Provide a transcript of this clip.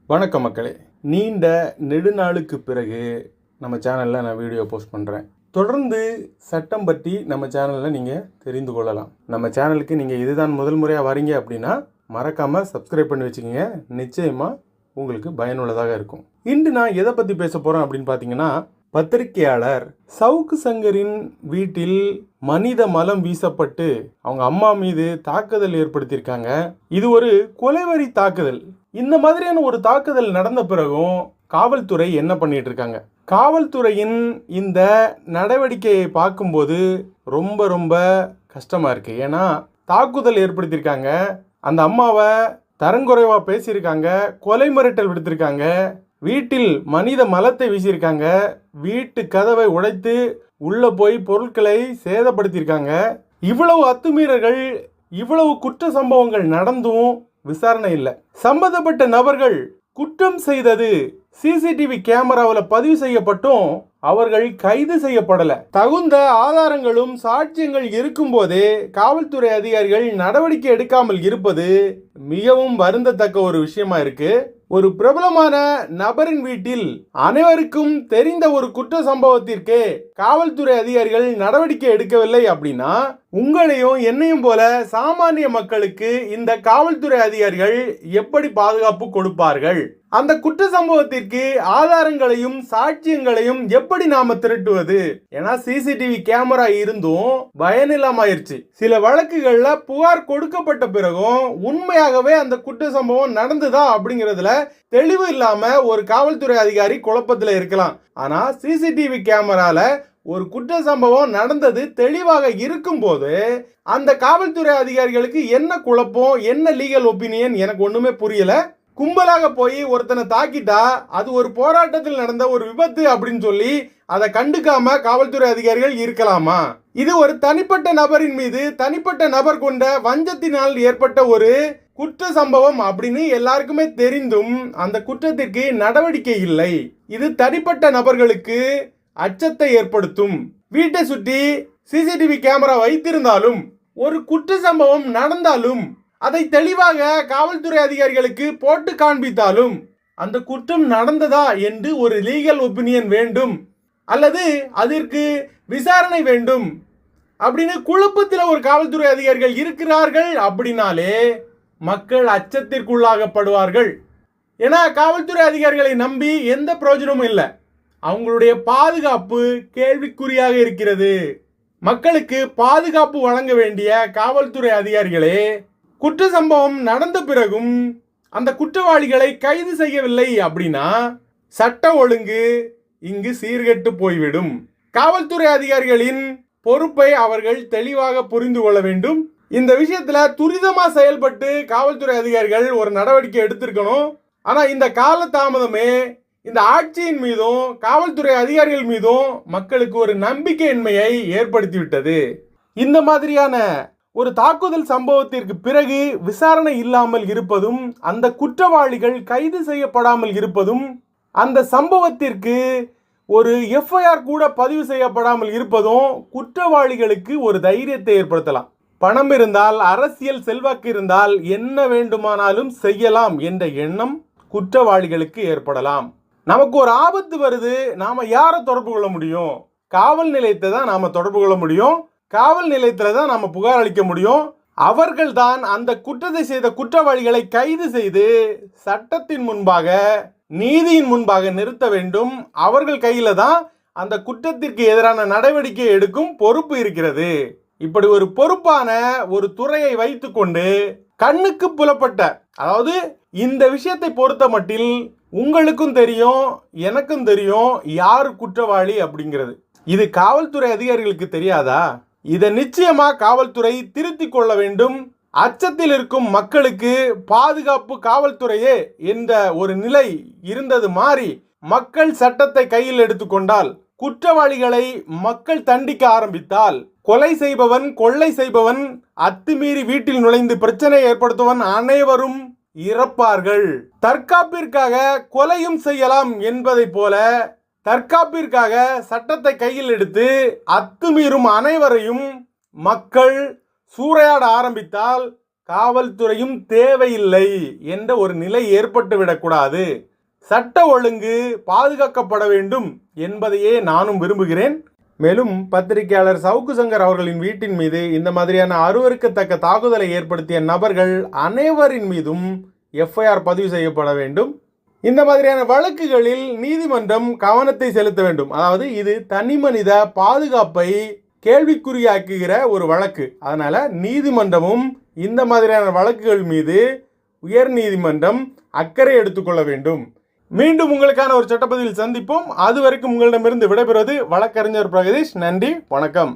வணக்கம் மக்களே. நீண்ட நெடுநாளுக்கு பிறகு நம்ம சேனலில் நான் வீடியோ போஸ்ட் பண்ணுறேன். தொடர்ந்து சட்டம் பற்றி நம்ம சேனலில் நீங்கள் தெரிந்து கொள்ளலாம். நம்ம சேனலுக்கு நீங்கள் இதுதான் முதல் முறையாக வரீங்க அப்படின்னா மறக்காமல் சப்ஸ்கிரைப் பண்ணி வச்சுக்கோங்க. நிச்சயமாக உங்களுக்கு பயனுள்ளதாக இருக்கும். இன்று நான் எதை பற்றி பேச போகிறேன் அப்படின்னு பார்த்தீங்கன்னா, பத்திரிகையாளர் சவுக்கு சங்கரின் வீட்டில் மனித மலம் வீசப்பட்டு அவங்க அம்மா மீது தாக்குதல் ஏற்படுத்தியிருக்காங்க. இது ஒரு கொலைவரி தாக்குதல். இந்த மாதிரியான ஒரு தாக்குதல் நடந்த பிறகும் காவல்துறை என்ன பண்ணிட்டு இருக்காங்க? காவல்துறையின் இந்த நடவடிக்கையை பார்க்கும்போது ரொம்ப ரொம்ப கஷ்டமா இருக்கு. ஏன்னா தாக்குதல் ஏற்படுத்தியிருக்காங்க, அந்த அம்மாவை தரங்குறைவா பேசியிருக்காங்க, கொலை மிரட்டல் விடுத்திருக்காங்க, வீட்டில் மனித மலத்தை வீசியிருக்காங்க, வீட்டு கதவை உடைத்து உள்ள போய் பொருட்களை சேதப்படுத்தியிருக்காங்க. இவ்வளவு அத்துமீறல்கள், இவ்வளவு குற்ற சம்பவங்கள் நடந்தும் விசாரணை இல்லை. சம்பந்தப்பட்ட நபர்கள் குற்றம் செய்தது சிசிடிவி கேமராவில் பதிவு செய்யப்பட்டும் அவர்கள் கைது செய்யப்படல. தகுந்த ஆதாரங்களும் சாட்சியங்கள் இருக்கும் போதே காவல்துறை அதிகாரிகள் நடவடிக்கை எடுக்காமல் இருப்பது மிகவும் வருந்தத்தக்க ஒரு விஷயமா இருக்கு. ஒரு பிரபலமான நபரின் வீட்டில் அனைவருக்கும் தெரிந்த ஒரு குற்ற சம்பவத்திற்கே காவல்துறை அதிகாரிகள் நடவடிக்கை எடுக்கவில்லை அப்படின்னா உங்களையும் என்னையும் போல சாமானிய மக்களுக்கு இந்த காவல்துறை அதிகாரிகள் எப்படி பாதுகாப்பு கொடுப்பார்கள்? அந்த குற்ற சம்பவத்திற்கு ஆதாரங்களையும் சாட்சியங்களையும் எப்படி நாம திரட்டுவது? ஏன்னா சிசிடிவி கேமரா இருந்தும் பயனில்லாமாயிருச்சு. சில வழக்குகள்ல புகார் கொடுக்கப்பட்ட பிறகும் உண்மையாகவே அந்த குற்ற சம்பவம் நடந்துதா அப்படிங்கிறதுல தெளிவு இல்லாம ஒரு காவல்துறை அதிகாரி குழப்பத்துல இருக்கலாம். ஆனா சிசிடிவி கேமரால ஒரு குற்ற சம்பவம் நடந்தது தெளிவாக இருக்கும் போது அந்த காவல்துறை அதிகாரிகளுக்கு என்ன குழப்பம், என்ன லீகல் ஒப்பீனியன் எனக்கு ஒண்ணுமே புரியல. கும்பலாக போய் ஒருத்தனை தாக்கிட்டா அது ஒரு போராட்டத்தில் நடந்த ஒரு விபத்து அப்படின்னு சொல்லி அதை கண்டுக்காம காவல்துறை அதிகாரிகள் இருக்கலாமா? இது ஒரு தனிப்பட்ட நபரின் மீது தனிப்பட்ட நபர் கொண்ட வஞ்சத்தினால் ஏற்பட்ட ஒரு குற்ற சம்பவம் அப்படின்னு எல்லாருக்குமே தெரிந்தும் அந்த குற்றத்திற்கு நடவடிக்கை இல்லை. இது தனிப்பட்ட நபர்களுக்கு அச்சத்தை ஏற்படுத்தும். வீட்டை சுற்றி சிசிடிவி கேமரா வைத்திருந்தாலும் ஒரு குற்ற சம்பவம் நடந்தாலும் அதை தெளிவாக காவல்துறை அதிகாரிகளுக்கு போட்டு காண்பித்தாலும் அந்த குற்றம் நடந்ததா என்று ஒரு லீகல் ஒப்பீனியன் வேண்டும், அல்லது அதற்கு விசாரணை வேண்டும் அப்படின்னு குழப்பத்தில் ஒரு காவல்துறை அதிகாரிகள் இருக்கிறார்கள் அப்படின்னாலே மக்கள் அச்சத்திற்குள்ளாகப்படுவார்கள். ஏன்னா காவல்துறை அதிகாரிகளை நம்பி எந்த பிரயோஜனமும் இல்லை. அவங்களுடைய பாதுகாப்பு கேள்விக்குறியாக இருக்கிறது. மக்களுக்கு பாதுகாப்பு வழங்க வேண்டிய காவல்துறை அதிகாரிகளே குற்ற சம்பவம் நடந்த பிறகும் அந்த குற்றவாளிகளை கைது செய்யவில்லை அப்படின்னா சட்ட ஒழுங்கு இங்கு சீர்கெட்டு போய்விடும். காவல்துறை அதிகாரிகளின் பொறுப்பை அவர்கள் தெளிவாக புரிந்து கொள்ள வேண்டும். இந்த விஷயத்துல துரிதமா செயல்பட்டு காவல்துறை அதிகாரிகள் ஒரு நடவடிக்கை எடுத்திருக்கணும். ஆனா இந்த கால தாமதமே இந்த ஆட்சியின் மீதும் காவல்துறை அதிகாரிகள் மீதும் மக்களுக்கு ஒரு நம்பிக்கையின்மையை ஏற்படுத்திவிட்டது. இந்த மாதிரியான ஒரு தாக்குதல் சம்பவத்திற்கு பிறகு விசாரணை இல்லாமல் இருப்பதும், அந்த குற்றவாளிகள் கைது செய்யப்படாமல் இருப்பதும், அந்த சம்பவத்திற்கு ஒரு எஃப்ஐஆர் கூட பதிவு செய்யப்படாமல் இருப்பதும் குற்றவாளிகளுக்கு ஒரு தைரியத்தை ஏற்படுத்தலாம். பணம் இருந்தால், அரசியல் செல்வாக்கு இருந்தால் என்ன வேண்டுமானாலும் செய்யலாம் என்ற எண்ணம் குற்றவாளிகளுக்கு ஏற்படலாம். நமக்கு ஒரு ஆபத்து வருது, நாம யாரை தொடர்பு கொள்ள முடியும்? காவல் நிலையத்தை தான் நாம தொடர்பு கொள்ள முடியும். காவல் நிலையத்தில் தான் நாம புகார் அளிக்க முடியும். அவர்கள் தான் அந்த குற்றத்தை செய்த குற்றவாளிகளை கைது செய்து சட்டத்தின் முன்பாக, நீதியின் முன்பாக நிறுத்த வேண்டும். அவர்கள் கையில தான் அந்த குற்றத்திற்கு எதிரான நடவடிக்கை எடுக்கும் பொறுப்பு இருக்கிறது. இப்படி ஒரு பொறுப்பான ஒரு துறையை வைத்துக்கொண்டு கண்ணுக்கு புலப்பட்ட, அதாவது இந்த விஷயத்தை பொறுத்த மட்டில் உங்களுக்கும் தெரியும், எனக்கும் தெரியும் யார் குற்றவாளி அப்படிங்கிறது. இது காவல்துறை அதிகாரிகளுக்கு தெரியாதா? இதை நிச்சயமா காவல்துறை திருத்திக் கொள்ள வேண்டும். அச்சத்தில் இருக்கும் மக்களுக்கு பாதுகாப்பு காவல்துறையே என்ற ஒரு நிலை இருந்தது மாறி மக்கள் சட்டத்தை கையில் எடுத்துக்கொண்டால், குற்றவாளிகளை மக்கள் தண்டிக்க ஆரம்பித்தால், கொலை செய்பவன், கொள்ளை செய்பவன், அத்துமீறி வீட்டில் நுழைந்து பிரச்சனை ஏற்படுத்துவன் அனைவரும் இறப்பார்கள். தற்காப்பிற்காக கொலையும் செய்யலாம் என்பதை போல தற்காப்பிற்காக சட்டத்தை கையில் எடுத்து அத்துமீறும் அனைவரையும் மக்கள் சூறையாட ஆரம்பித்தால் காவல்துறையும் தேவையில்லை என்ற ஒரு நிலை ஏற்பட்டு விடக்கூடாது. சட்ட ஒழுங்கு பாதுகாக்கப்பட வேண்டும் என்பதையே நானும் விரும்புகிறேன். மேலும் பத்திரிகையாளர் சவுக்கு சங்கர் அவர்களின் வீட்டின் மீது இந்த மாதிரியான அருவருக்கத்தக்க தாக்குதலை ஏற்படுத்திய நபர்கள் அனைவரின் மீதும் எஃப்ஐஆர் பதிவு செய்யப்பட வேண்டும். இந்த மாதிரியான வழக்குகளில் நீதிமன்றம் கவனத்தை செலுத்த வேண்டும். அதாவது இது தனி மனித பாதுகாப்பை கேள்விக்குறியாக்குகிற ஒரு வழக்கு. அதனால நீதிமன்றமும் இந்த மாதிரியான வழக்குகள் மீது உயர் நீதிமன்றம் அக்கறை எடுத்துக்கொள்ள வேண்டும். மீண்டும் உங்களுக்கான ஒரு சட்டப்பதிவில் சந்திப்போம். அது வரைக்கும் உங்களிடமிருந்து விடைபெறுவது வழக்கறிஞர் பிரகதீஷ். நன்றி, வணக்கம்.